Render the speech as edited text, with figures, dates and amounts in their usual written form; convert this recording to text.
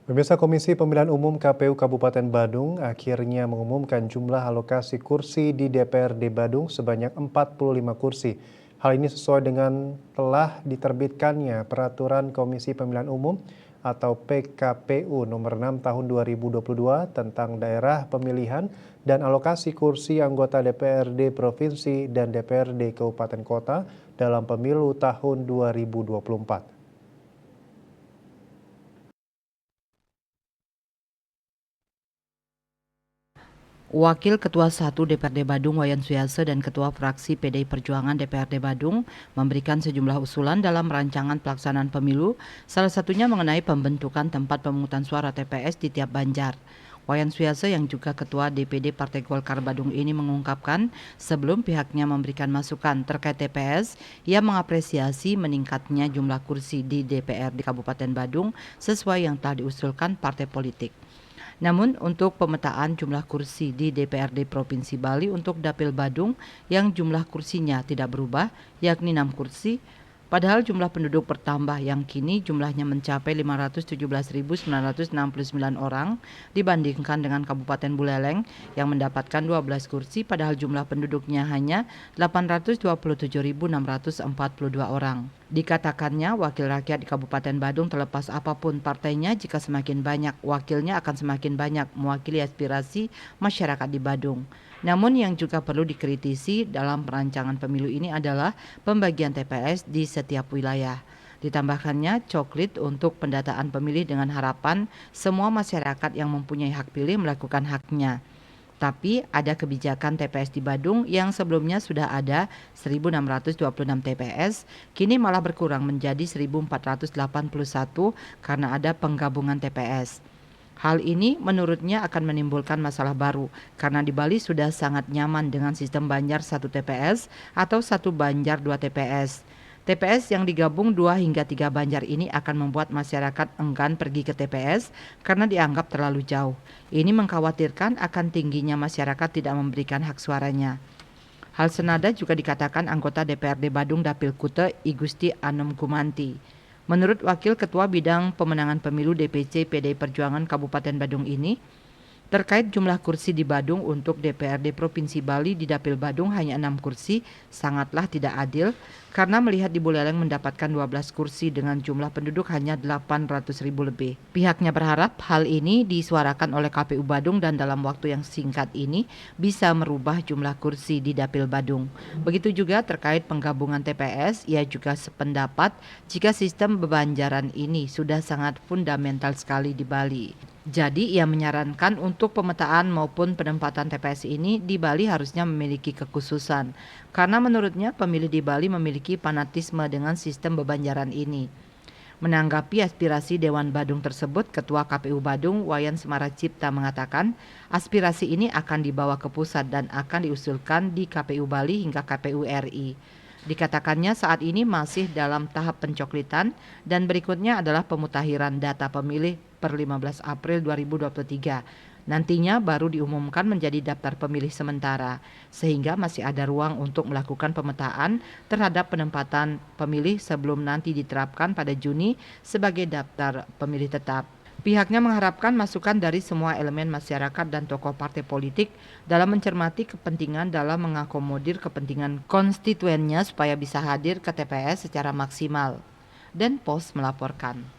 Pemirsa Komisi Pemilihan Umum KPU Kabupaten Badung akhirnya mengumumkan jumlah alokasi kursi di DPRD Badung sebanyak 45 kursi. Hal ini sesuai dengan telah diterbitkannya Peraturan Komisi Pemilihan Umum atau PKPU nomor 6 tahun 2022 tentang daerah pemilihan dan alokasi kursi anggota DPRD Provinsi dan DPRD Kabupaten Kota dalam pemilu tahun 2024. Wakil Ketua 1 DPRD Badung Wayan Suyase dan Ketua Fraksi PDI Perjuangan DPRD Badung memberikan sejumlah usulan dalam rancangan pelaksanaan pemilu, salah satunya mengenai pembentukan tempat pemungutan suara TPS di tiap banjar. Wayan Suyase yang juga Ketua DPD Partai Golkar Badung ini mengungkapkan sebelum pihaknya memberikan masukan terkait TPS, ia mengapresiasi meningkatnya jumlah kursi di DPR di Kabupaten Badung sesuai yang telah diusulkan partai politik. Namun untuk pemetaan jumlah kursi di DPRD Provinsi Bali untuk Dapil Badung yang jumlah kursinya tidak berubah, yakni 6 kursi, padahal jumlah penduduk bertambah yang kini jumlahnya mencapai 517.969 orang dibandingkan dengan Kabupaten Buleleng yang mendapatkan 12 kursi padahal jumlah penduduknya hanya 827.642 orang. Dikatakannya wakil rakyat di Kabupaten Badung terlepas apapun partainya, jika semakin banyak wakilnya akan semakin banyak mewakili aspirasi masyarakat di Badung. Namun yang juga perlu dikritisi dalam perancangan pemilu ini adalah pembagian TPS di setiap wilayah. Ditambahkannya coklit untuk pendataan pemilih dengan harapan semua masyarakat yang mempunyai hak pilih melakukan haknya. Tapi ada kebijakan TPS di Badung yang sebelumnya sudah ada 1.626 TPS, kini malah berkurang menjadi 1.481 karena ada penggabungan TPS. Hal ini menurutnya akan menimbulkan masalah baru karena di Bali sudah sangat nyaman dengan sistem Banjar 1 TPS atau 1 Banjar 2 TPS. TPS yang digabung 2 hingga 3 Banjar ini akan membuat masyarakat enggan pergi ke TPS karena dianggap terlalu jauh. Ini mengkhawatirkan akan tingginya masyarakat tidak memberikan hak suaranya. Hal senada juga dikatakan anggota DPRD Badung Dapil Kute I Gusti Anom Gumanti. Menurut Wakil Ketua Bidang Pemenangan Pemilu DPC PDI Perjuangan Kabupaten Badung ini, terkait jumlah kursi di Badung untuk DPRD Provinsi Bali di Dapil Badung hanya 6 kursi, sangatlah tidak adil karena melihat di Buleleng mendapatkan 12 kursi dengan jumlah penduduk hanya 800.000 lebih. Pihaknya berharap hal ini disuarakan oleh KPU Badung dan dalam waktu yang singkat ini bisa merubah jumlah kursi di Dapil Badung. Begitu juga terkait penggabungan TPS, ia juga sependapat jika sistem bebanjaran ini sudah sangat fundamental sekali di Bali. Jadi ia menyarankan untuk pemetaan maupun penempatan TPS ini di Bali harusnya memiliki kekhususan. Karena menurutnya pemilih di Bali memiliki fanatisme dengan sistem bebanjaran ini. Menanggapi aspirasi Dewan Badung tersebut, Ketua KPU Badung Wayan Semara Cipta mengatakan aspirasi ini akan dibawa ke pusat dan akan diusulkan di KPU Bali hingga KPU RI. Dikatakannya saat ini masih dalam tahap pencoklitan dan berikutnya adalah pemutahiran data pemilih per 15 April 2023. Nantinya baru diumumkan menjadi daftar pemilih sementara, sehingga masih ada ruang untuk melakukan pemetaan terhadap penempatan pemilih sebelum nanti diterapkan pada Juni sebagai daftar pemilih tetap. Pihaknya mengharapkan masukan dari semua elemen masyarakat dan tokoh partai politik dalam mencermati kepentingan dalam mengakomodir kepentingan konstituennya supaya bisa hadir ke TPS secara maksimal. Dan Pos melaporkan.